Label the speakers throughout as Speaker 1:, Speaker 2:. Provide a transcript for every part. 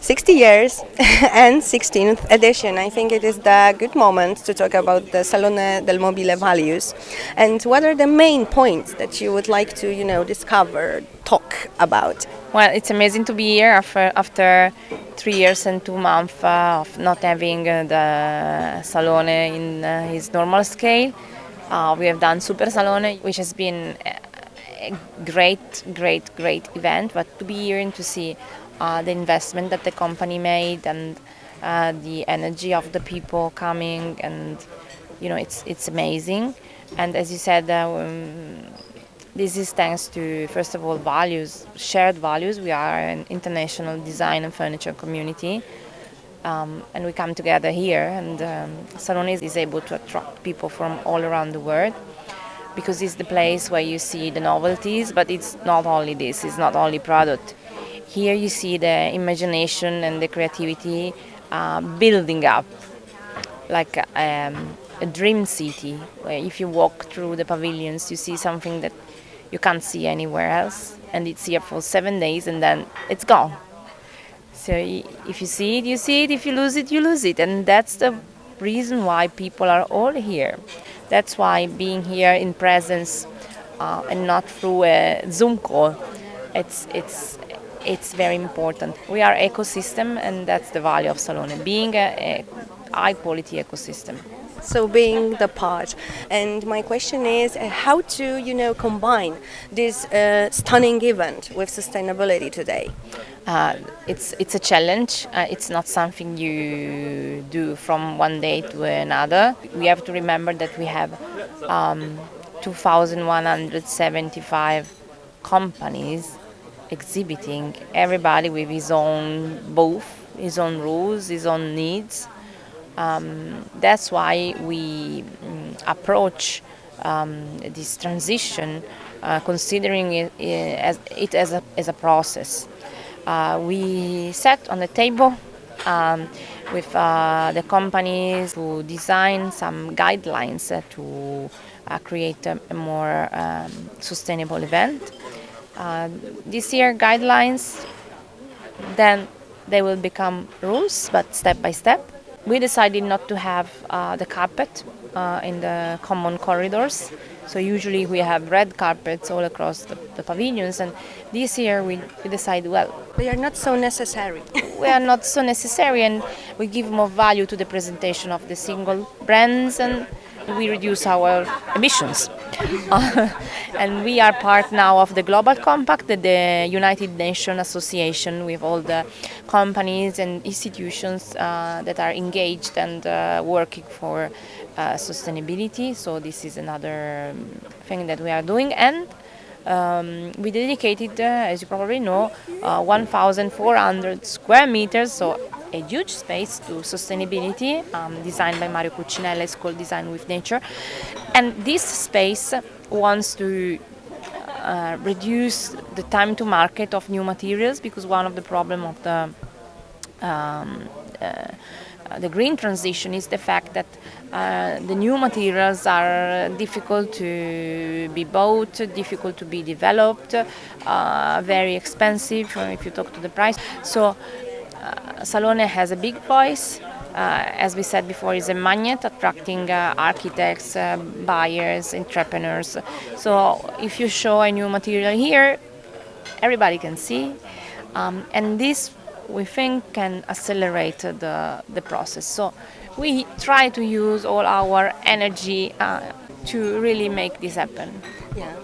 Speaker 1: 60 years and 16th edition. I think it is the good moment to talk about the Salone del Mobile values and what are the main points that you would like to, discover, talk about.
Speaker 2: Well, it's amazing to be here after 3 years and 2 months of not having the Salone in his normal scale. We have done Super Salone, which has been a great event, but to be here and to see the investment that the company made and the energy of the people coming, and it's amazing. And as you said, this is thanks to, first of all, values, shared values. We are an international design and furniture community, and we come together here, and Salone is able to attract people from all around the world, because it's the place where you see the novelties, but it's not only this, it's not only product. Here you see the imagination and the creativity building up, like a dream city, where if you walk through the pavilions, you see something that you can't see anywhere else, and it's here for 7 days and then it's gone. So if you see it, you see it. If you lose it, you lose it. And that's the reason why people are all here. That's why being here in presence and not through a Zoom call, it's very important. We are ecosystem, and that's the value of Salone, being a high quality ecosystem.
Speaker 1: So being the part. And my question is how to, combine this stunning event with sustainability today?
Speaker 2: It's a challenge. It's not something you do from one day to another. We have to remember that we have 2,175 companies exhibiting, everybody with his own booth, his own rules, his own needs. That's why we approach this transition, considering it as a process. We sat on the table with the companies to design some guidelines to create a more sustainable event. This year guidelines, then they will become rules, but step by step. We decided not to have the carpet in the common corridors. So usually we have red carpets all across the pavilions, and this year we decided, well,
Speaker 1: they are not so necessary.
Speaker 2: We are not so necessary, and we give more value to the presentation of the single brands, and we reduce our emissions. And we are part now of the Global Compact, the United Nations Association, with all the companies and institutions that are engaged and working for sustainability. So this is another thing that we are doing. And we dedicated, as you probably know, 1,400 square meters, so a huge space, to sustainability, designed by Mario Cucinella. It's called Design with Nature. And this space wants to reduce the time to market of new materials, because one of the problems of the green transition is the fact that the new materials are difficult to be bought, difficult to be developed, very expensive if you talk to the price. So Salone has a big voice. As we said before, is a magnet attracting architects, buyers, entrepreneurs. So if you show a new material here, everybody can see, and this, we think, can accelerate the process. So we try to use all our energy to really make this happen.
Speaker 1: Yeah.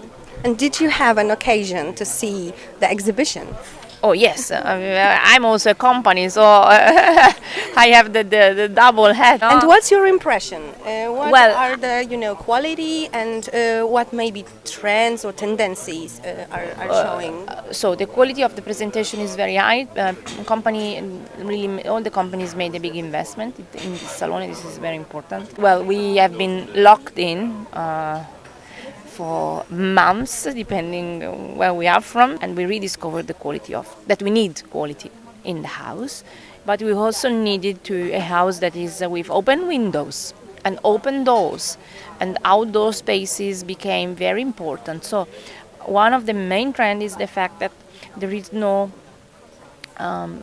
Speaker 1: And did you have an occasion to see the exhibition?
Speaker 2: Oh yes, I'm also a company, so I have the double hat.
Speaker 1: And what's your impression? What are the quality and what maybe trends or tendencies are showing?
Speaker 2: So the quality of the presentation is very high. All the companies made a big investment in this salon. This is very important. Well, we have been locked in for months, depending where we are from, and we rediscovered the quality that we need quality in the house, but we also needed a house that is with open windows and open doors, and outdoor spaces became very important. So one of the main trends is the fact that there is no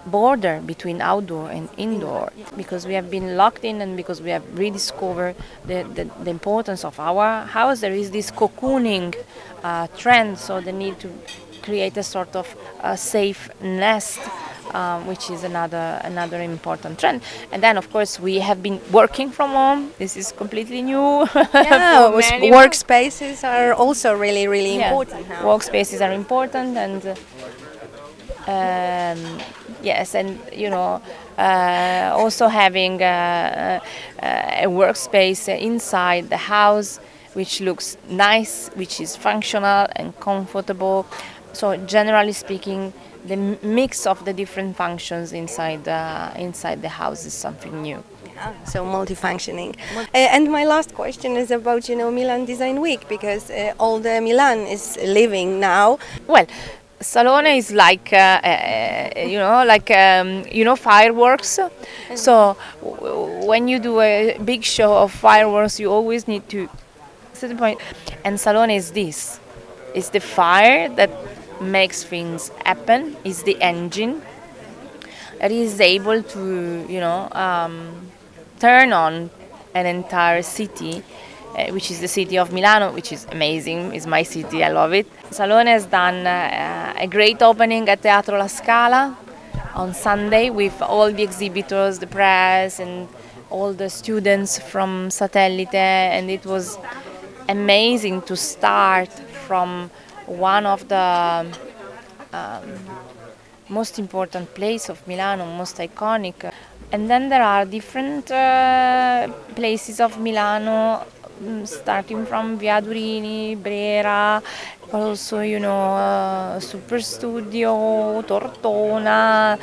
Speaker 2: border between outdoor and indoor, because we have been locked in and because we have rediscovered the importance of our house. There is this cocooning trend, so the need to create a sort of safe nest, which is another important trend. And then, of course, we have been working from home. This is completely new.
Speaker 1: Yeah,
Speaker 2: for many.
Speaker 1: workspaces are also really, really
Speaker 2: Yeah.
Speaker 1: important now.
Speaker 2: Workspaces are important, and yes, and also having a workspace inside the house which looks nice, which is functional and comfortable. So generally speaking, the mix of the different functions inside the house is something new.
Speaker 1: So multifunctioning. And my last question is about Milan Design Week, because all the Milan is living now.
Speaker 2: Well, Salone is like fireworks. So when you do a big show of fireworks, you always need to set the point. And Salone is this: it's the fire that makes things happen. It's the engine that is able to turn on an entire city, which is the city of Milano, which is amazing. It's my city, I love it. Salone has done a great opening at Teatro La Scala on Sunday with all the exhibitors, the press, and all the students from Satellite, and it was amazing to start from one of the most important place of Milano, most iconic. And then there are different places of Milano, starting from Via Durini, Brera, but also, Super Studio, Tortona,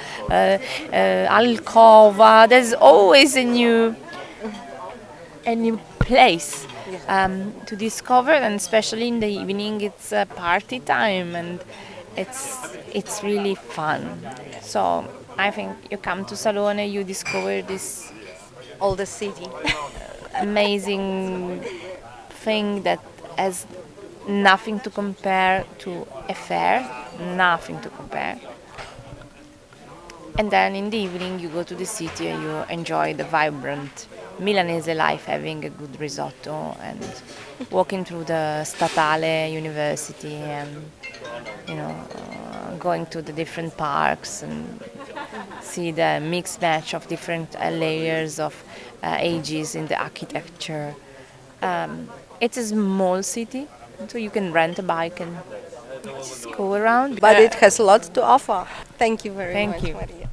Speaker 2: Alcova. There's always a new place to discover, and especially in the evening, it's party time, and it's really fun. So I think you come to Salone, you discover this
Speaker 1: All the city.
Speaker 2: amazing thing that has nothing to compare to a fair, nothing to compare. And then in the evening you go to the city and you enjoy the vibrant Milanese life, having a good risotto and walking through the Statale University and going to the different parks and see the mixed match of different layers of ages in the architecture. It's a small city, so you can rent a bike and just go around.
Speaker 1: But it has lots to offer. Thank you very
Speaker 2: Thank
Speaker 1: much,
Speaker 2: you.
Speaker 1: Maria.